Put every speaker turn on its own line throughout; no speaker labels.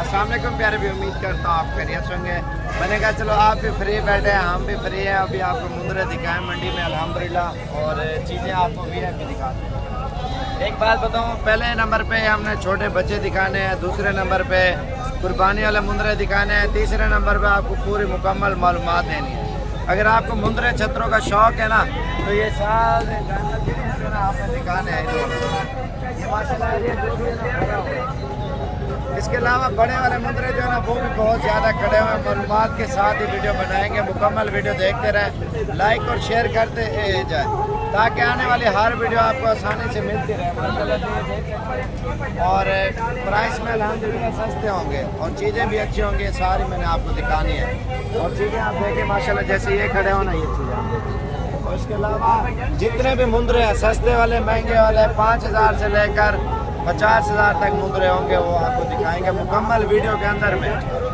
अस्सलाम वालेकुम प्यारे भी, उम्मीद करता हूँ आप खैरियत से होंगे। मैंने कहा चलो आप भी फ्री बैठे हैं, हम भी फ्री हैं। अभी आपको मुंदरे दिखाएं मंडी में अल्हम्दुलिल्लाह, और चीज़ें आपको VIP दिखाते हैं। एक बात बताऊँ, पहले नंबर पे हमने छोटे बच्चे दिखाने हैं, दूसरे नंबर पे कुर्बानी वाले मुंदरे दिखाने हैं, तीसरे नंबर पे आपको पूरी मुकम्मल मालूमात देनी है। अगर आपको मुंदरे छतरों का शौक़ है ना, तो ये सारे आपने दिखाने हैं। ये इसके अलावा बड़े वाले मुंदरे जो है ना, वो भी बहुत ज़्यादा खड़े हुए हैं। मालूमात के साथ ही वीडियो बनाएंगे, मुकम्मल वीडियो देखते रहें, लाइक और शेयर करते जाए, ताकि आने वाली हर वीडियो आपको आसानी से मिलती रहे। और प्राइस में अल्हम्दुलिल्लाह सस्ते होंगे और चीज़ें भी अच्छी होंगी। सारी मैंने आपको दिखानी है, और चीज़ें आप देखें माशाल्लाह, जैसे ये खड़े हो ना, ये चीज़ें। और इसके अलावा जितने भी मुंदरे हैं, सस्ते वाले महंगे वाले, 5000 से लेकर 50,000 तक मुंदरे होंगे, वो आपको दिखाएंगे मुकम्मल वीडियो के अंदर में।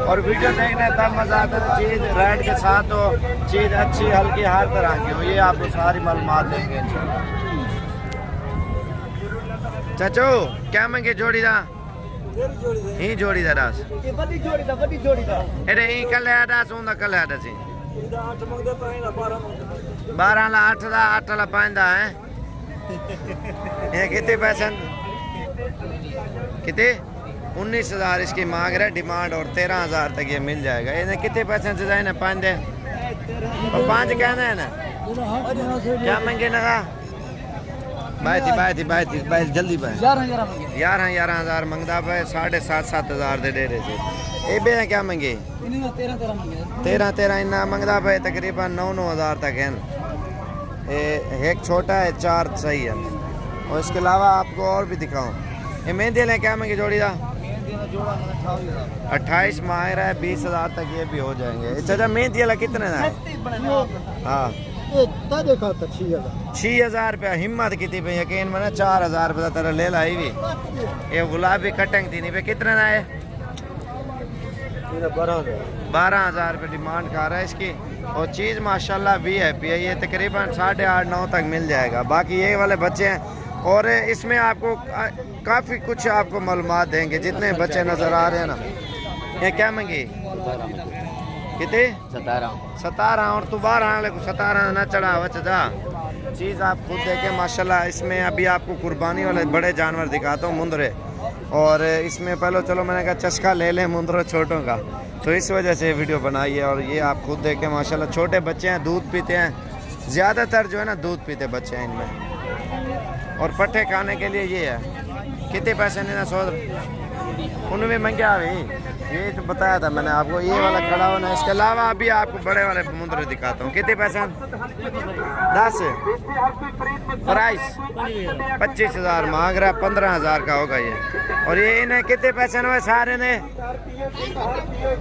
और वीडियो देखने तब मज़ा आता है, चीज़ रेट के साथ हो, चीज़ अच्छी हल्की हर तरह की हो, ये आपको सारी मालूमात देंगे इंशाल्लाह। चाचो क्या मंगे जोड़ी दा? ही जोड़ी दा दास अरे ही कल है दास होंदा, कल है दासी 12 ला 8 दा 8 ला 5 दा है। ये कितने पैसे कितने? 19,000 इसकी मांग रहा है डिमांड, और 13,000 तक ये मिल जाएगा। ये कितने पैसे से जाए ना? 5 दे और 5 कहना है ना, क्या मंगे ना? बाय जल्दी बाय 11,000 मंगदा पे 7,500 दे रहे थे। ए बे क्या मंगे? 13 इन्ना मंगदा पे, तकरीबन 9,000 तक है। एक छोटा है, 4 सही है। और इसके अलावा आपको और भी दिखाऊं, ये मेहंदी वाले क्या मंगे जोड़ी दा? 28 मांग रहा है, 20,000 तक ये भी हो जाएंगे। चाचा मेहंदी वाला कितने का है? हाँ 6,000 रुपया। हिम्मत की थी भाई, यकीन मैंने 4,000 रुपया तेरा ले लाई भी। ये गुलाबी कटिंग थी नहीं भाई, कितने ना है? 12,000 रुपये डिमांड कर रहा है इसकी। और चीज़ माशाल्लाह VIP है, ये तकरीबन 8:30-9 तक मिल जाएगा। बाकी ये वाले बच्चे हैं, और इसमें आपको काफ़ी कुछ आपको मालूमात देंगे। जितने बच्चे नज़र आ रहे हैं ना, ये क्या मंगी? कितने? 17 और तू 12 को 17 न चढ़ा वचदा। चीज़ आप खुद देखें माशाल्लाह। इसमें अभी आपको कुर्बानी वाले बड़े जानवर दिखाता हूँ, मुंदरे। और इसमें पहले चलो मैंने कहा चस्का ले लें मुंदरों छोटों का, तो इस वजह से वीडियो बनाई है। और ये आप खुद देखें माशाल्लाह, छोटे बच्चे हैं, दूध पीते हैं, ज़्यादातर जो है ना दूध पीते बच्चे हैं इनमें। और पट्ठे खाने के लिए ये है। कितने पैसे लेना सोच? उनमें मंगे अभी ये तो बताया था मैंने आपको, ये वाला खड़ा होना। इसके अलावा अभी आपको बड़े वाले मुंदरे दिखाता हूँ। कितने पैसे? 10 प्राइस 25,000 मांग रहा है, 15,000 का होगा ये। और ये इन्हें कितने पैसे हुए सारे ने?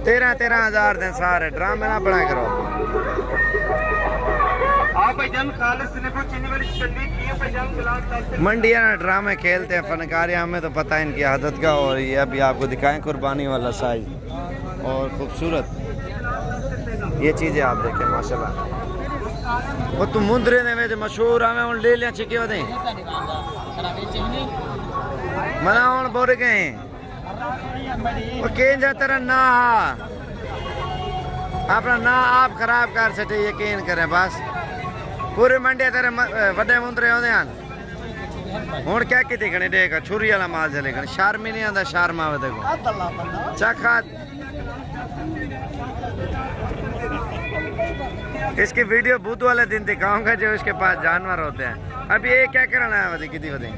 13,000 दें सारे। ड्रामे ना बना करो। मंडिया ना ड्रामे खेलते हैं फनकार, हमें तो पता है इनकी आदत का। और ये अभी आपको दिखाएं कुर्बानी वाला साइज और खूबसूरत ये चीज़ें आप देखें माशाल्लाह। वो तुम मुंदरे ने में मशहूर हमें उन ले लिया छिके वदे मना उन बोल गए वो केन जा तेरा ना अपना ना आप खराब कर सके, यकीन करें बस। पूरे मंडे तेरे बड़े मुंदरे होते हैं। हूँ क्या की देखने देगा छुरी वाला माल चले गए, शर्म ही नहीं आता। शर्म आवे देखो चखा। इसकी वीडियो बुध वाले दिन दिखाऊंगा जो इसके पास जानवर होते हैं। अभी ये क्या कराना है वधी कितनी वधी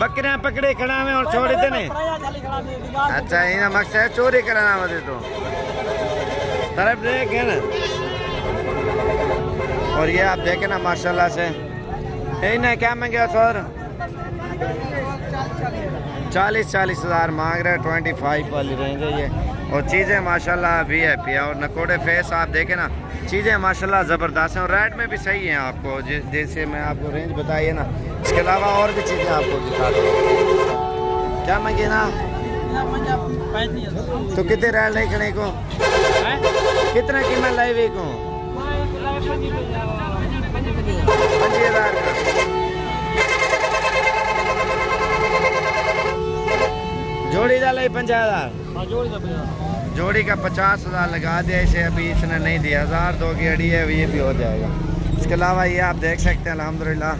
बकरियां पकड़े खड़ा में और छोड़ देते नहीं। अच्छा ये मकसद है चोरी कराना वधी तो तरफ देख है ना। और ये आप देखें ना माशाल्लाह से, इन्हें क्या मांगे सर? 40,000 मांग रहे हैं। 25 वाली रेंज है ये। और चीज़ें माशाल्लाह VIP है। और नकोड़े फेस आप देखें ना, चीज़ें माशाल्लाह ज़बरदस्त हैं और रेट में भी सही हैं आपको। जैसे मैं आपको रेंज बताइए ना, इसके अलावा और भी चीज़ें आपको दिखा दूँ। क्या मांगे ना? तो कितने रेट नहीं खड़े को? कितना कीमत लाई को? 5,000 का। जोड़ी का ले 50,000। जोड़ी का 50,000 लगा दिया इसे, अभी इसने नहीं दिया। 1000 2 की अड़ी है, ये भी हो जाएगा। इसके अलावा ये आप देख सकते हैं अल्हम्दुलिल्लाह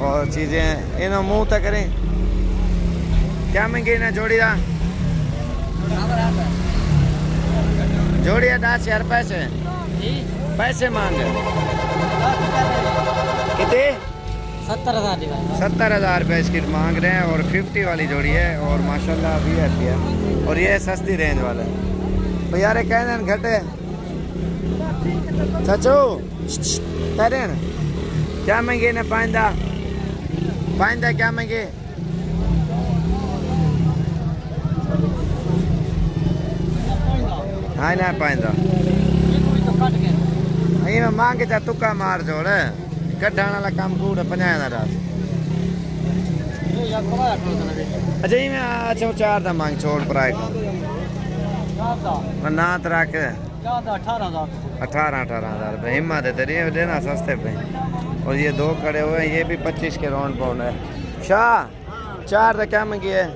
और चीज़ें इन मुँह तक करें। क्या महंगी ना जोड़ी का? जोड़ी 10,000 पैसे मांग कितने? 70,000 रुपये इसकी मांग रहे हैं और 50 वाली जोड़ी है और माशाल्लाह अभी रहती है और ये सस्ती रेंज वाला है। तो यार कहना घटे चाचू तेरे क्या महंगे ने पाइंदा क्या महंगे? हाँ ना पाइंदा मैं मांगे चा तुक्का मार जोड़ कढ़ाने वाला काम कूड़ 50,000। अच्छा ये मैं अच्छा 4 दा मांग छोड़ पराए को ना रख 18,000 रुपये। हिम्मत है तेरी देना सस्ते पे। और ये 2 खड़े हुए हैं, ये भी 25 के राउंड पाउंड है। शाह 4 दा क्या मंगी है?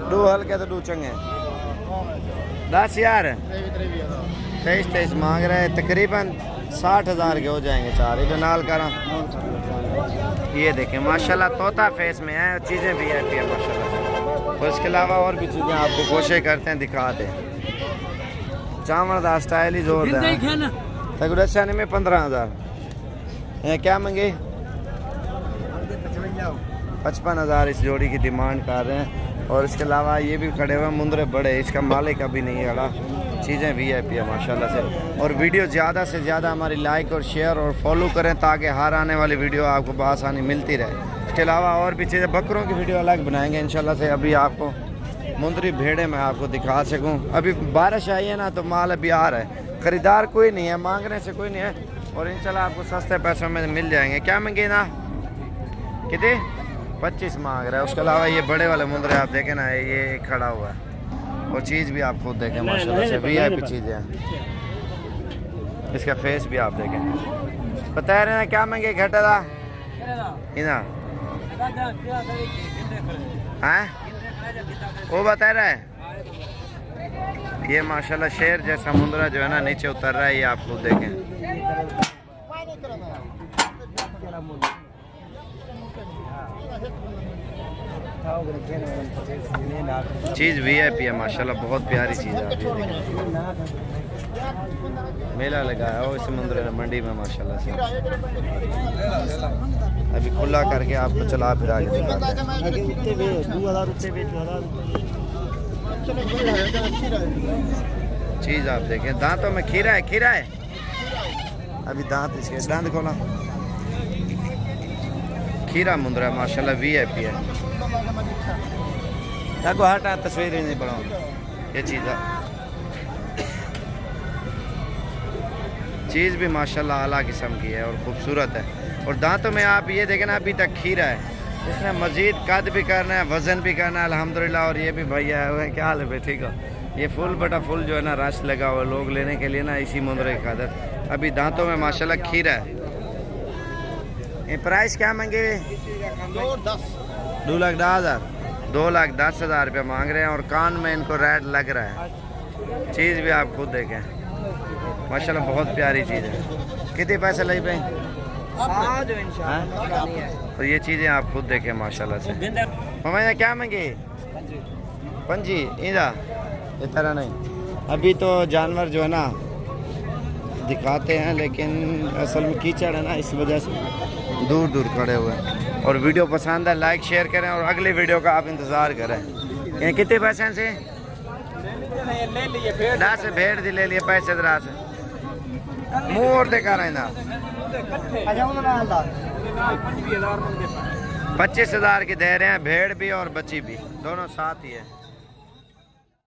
2 हल्के तो 2 चंगे 10,000 23 मांग रहे हैं। तकरीबन 60,000 के हो जाएंगे 4। इधर नाल करा ये देखें माशाल्लाह तोता फेस में है, चीज़ें भी आती है माशाल्लाह। और इसके अलावा और भी चीज़ें आपको कोशिश करते हैं दिखाते हैं। चावल का स्टाइल ही जोरदार है। तक में 15,000 क्या मंगे? 55,000 इस जोड़ी की डिमांड कर रहे हैं। और इसके अलावा ये भी खड़े हुए मुंदरे बड़े, इसका मालिक अभी नहीं खड़ा। चीज़ें VIP है माशाल्लाह से। और वीडियो ज़्यादा से ज़्यादा हमारी लाइक और शेयर और फॉलो करें ताकि हर आने वाली वीडियो आपको बआसानी मिलती रहे। इसके अलावा और भी चीज़ें बकरों की वीडियो अलग बनाएंगे इंशाल्लाह से। अभी आपको मुंदरी भेड़े में आपको दिखा सकूं। अभी बारिश आई है ना तो माल अभी आ रहा है, ख़रीदार कोई नहीं है, मांगने से कोई नहीं है और इंशाल्लाह आपको सस्ते पैसों में मिल जाएंगे। क्या मंगे ना कितने? 25 मांग रहा है। उसके अलावा ये बड़े वाले मुंदरे आप देखें ना, ये खड़ा हुआ है और चीज़ भी आप खुद देखें माशाल्लाह से VIP चीज़ें हैं। इसका फेस भी आप देखें। बता रहे ना क्या मंगे घटे था इना हैं वो बता रहा है। ये माशाल्लाह शेर जैसा मुंदरा जो है ना नीचे उतर रहा है, ये आप खुद देखें। चीज़ VIP है माशाल्लाह, बहुत प्यारी चीज़ है। आप ये देखें मेला लगाया हो इस मंदिर मंडी में माशाल्लाह से। अभी खुला करके आपको चला फिरा के चीज़ आप देखें। दांतों में खीरा है अभी दांत इसके दांत खोला। खीरा मुंदरा माशाल्लाह VIP है। को हटा तस्वीर ही नहीं बनाऊँ ये चीज़ भी माशाल्लाह आला किस्म की है और ख़ूबसूरत है। और दांतों में आप ये देखें ना अभी तक खीरा है, इसमें मज़ीद कद भी करना है, वज़न भी करना है अल्हम्दुलिल्लाह। और ये भी भैया है, क्या हाल है भाई? ठीक हो? ये फुल बटा फुल जो है ना रश लगा हुआ लोग लेने के लिए ना इसी मुंदरे की खातिर। अभी दांतों में माशाल्लाह खीरा है। ये प्राइस क्या मांगे? 2,10,000 2,10,000 रुपये मांग रहे हैं और कान में इनको रेड लग रहा है। चीज़ भी आप खुद देखें माशाल्लाह, बहुत प्यारी चीज़ है। कितने पैसे लगे पे? तो ये चीज़ें आप खुद देखें माशाल्लाह से। हमारे क्या मांगे? 5 इधर इस तरह नहीं। अभी तो जानवर जो है ना दिखाते हैं लेकिन असल में कीचड़ है ना, इस वजह से दूर दूर खड़े हुए हैं। और वीडियो पसंद है लाइक शेयर करें और अगली वीडियो का आप इंतज़ार करें। ये कितने पैसे से? 10 भेड़ दी ले लिए पैसे दरा से मुँह और देखा रहे ना। 25,000 की दे रहे हैं, भेड़ भी और बच्ची भी दोनों साथ ही है।